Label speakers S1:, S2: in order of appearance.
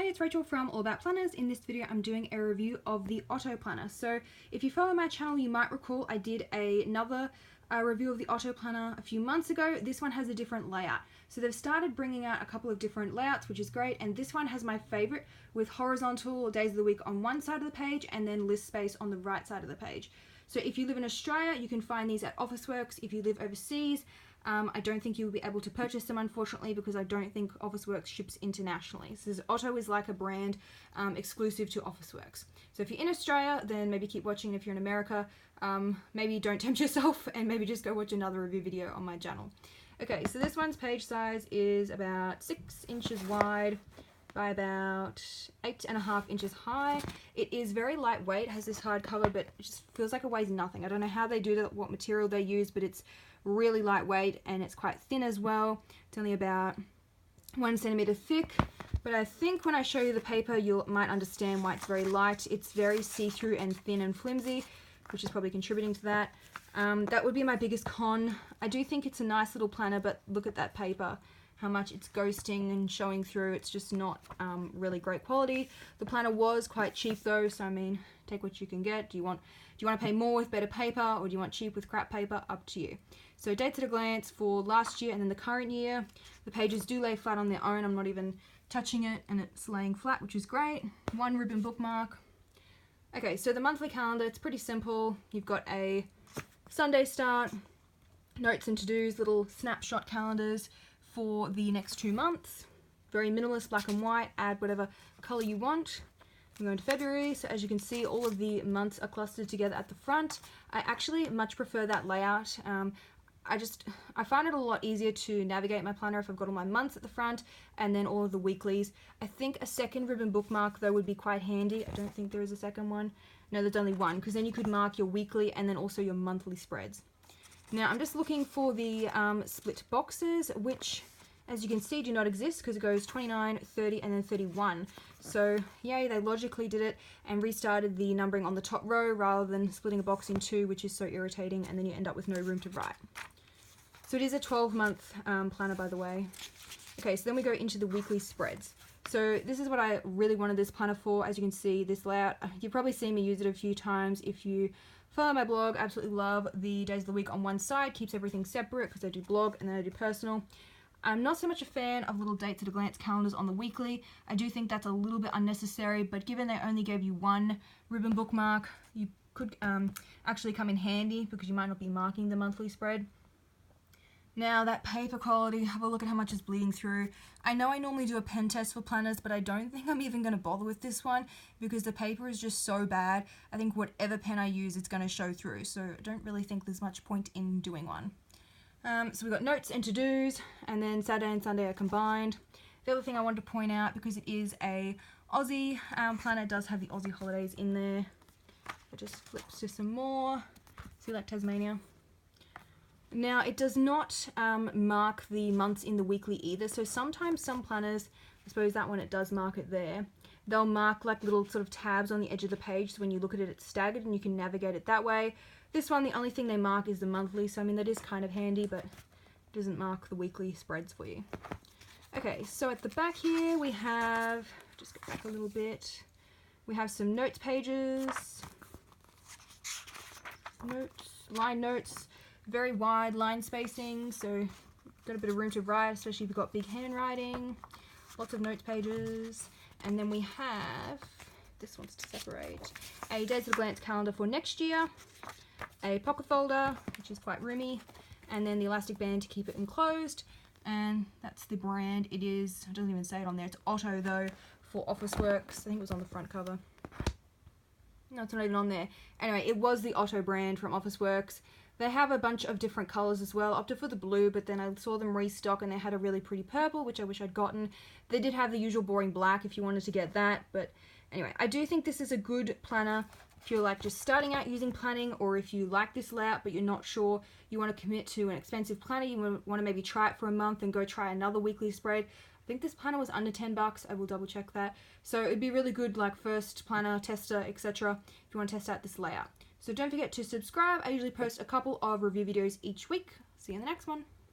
S1: Hey, it's Rachel from All About Planners. In this video, I'm doing a review of the Otto planner. So if you follow my channel, you might recall I did another review of the Otto planner a few months ago. This one has a different layout. So they've started bringing out a couple of different layouts, which is great. And this one has my favorite with horizontal days of the week on one side of the page and then list space on the right side of the page. So if you live in Australia, you can find these at Officeworks. If you live overseas, I don't think you'll be able to purchase them, unfortunately, because I don't think Officeworks ships internationally. So Otto is like a brand exclusive to Officeworks. So if you're in Australia, then maybe keep watching. If you're in America, maybe don't tempt yourself and maybe just go watch another review video on my channel. Okay, so this one's page size is about 6 inches wide by about 8.5 inches high. It is very lightweight, has this hard cover, but it just feels like it weighs nothing. I don't know how they do that, what material they use, but it's really lightweight and it's quite thin as well. It's only about 1 centimeter thick, but I think when I show you the paper you might understand why it's very light. It's very see-through and thin and flimsy, which is probably contributing to that. That would be my biggest con. I do think it's a nice little planner, but look at that paper, how much it's ghosting and showing through. It's just not really great quality. The planner was quite cheap though, so I mean, take what you can get. Do you want to pay more with better paper, or do you want cheap with crap paper? Up to you. So dates at a glance for last year and then the current year. The pages do lay flat on their own. I'm not even touching it and it's laying flat, which is great. 1 ribbon bookmark. Okay, so the monthly calendar, it's pretty simple. You've got a Sunday start, notes and to-dos, little snapshot calendars for the next 2 months. Very minimalist, black and white. Add whatever color you want. I'm going to February, so as you can see, all of the months are clustered together at the front. I actually much prefer that layout. I find it a lot easier to navigate my planner if I've got all my months at the front and then all of the weeklies. I think a second ribbon bookmark though would be quite handy. I don't think there is a second one. No, there's only one, because then you could mark your weekly and then also your monthly spreads. Now I'm just looking for the split boxes, which as you can see do not exist because it goes 29, 30 and then 31. So yay, they logically did it and restarted the numbering on the top row rather than splitting a box in two, which is so irritating, and then you end up with no room to write. So it is a 12-month planner, by the way. Okay, so then we go into the weekly spreads. So this is what I really wanted this planner for. As you can see, this layout, you've probably seen me use it a few times. If you follow my blog, I absolutely love the days of the week on one side. Keeps everything separate because I do blog and then I do personal. I'm not so much a fan of little dates at a glance calendars on the weekly. I do think that's a little bit unnecessary, but given they only gave you 1 ribbon bookmark, you could actually come in handy because you might not be marking the monthly spread. Now that paper quality, have a look at how much is bleeding through. I know I normally do a pen test for planners, but I don't think I'm even going to bother with this one because the paper is just so bad. I think whatever pen I use, it's going to show through, so I don't really think there's much point in doing one. So we've got notes and to-dos, and then Saturday and Sunday are combined. The other thing I wanted to point out, because it is a Aussie planner, it does have the Aussie holidays in there. It just flips to some more. See, like Tasmania. Now, it does not mark the months in the weekly either, so sometimes some planners, I suppose that one it does mark it there, they'll mark like little sort of tabs on the edge of the page, so when you look at it, it's staggered and you can navigate it that way. This one, the only thing they mark is the monthly, so I mean that is kind of handy, but it doesn't mark the weekly spreads for you. Okay, so at the back here we have, just go back a little bit, we have some notes pages, line notes, very wide line spacing, so got a bit of room to write, especially if you've got big handwriting, lots of notes pages, and then we have, this one's to separate, a days at a glance calendar for next year, a pocket folder, which is quite roomy, and then the elastic band to keep it enclosed, and that's the brand. It is, it doesn't even say it on there, it's Otto though, for Officeworks. I think it was on the front cover. No, it's not even on there. Anyway, it was the Otto brand from Officeworks. They have a bunch of different colours as well. Opted for the blue, but then I saw them restock and they had a really pretty purple, which I wish I'd gotten. They did have the usual boring black if you wanted to get that, but anyway, I do think this is a good planner if you're like just starting out using planning, or if you like this layout but you're not sure, you want to commit to an expensive planner, you want to maybe try it for a month and go try another weekly spread. I think this planner was under $10, I will double check that. So it'd be really good like first planner, tester, etc. if you want to test out this layout. So don't forget to subscribe. I usually post a couple of review videos each week. See you in the next one.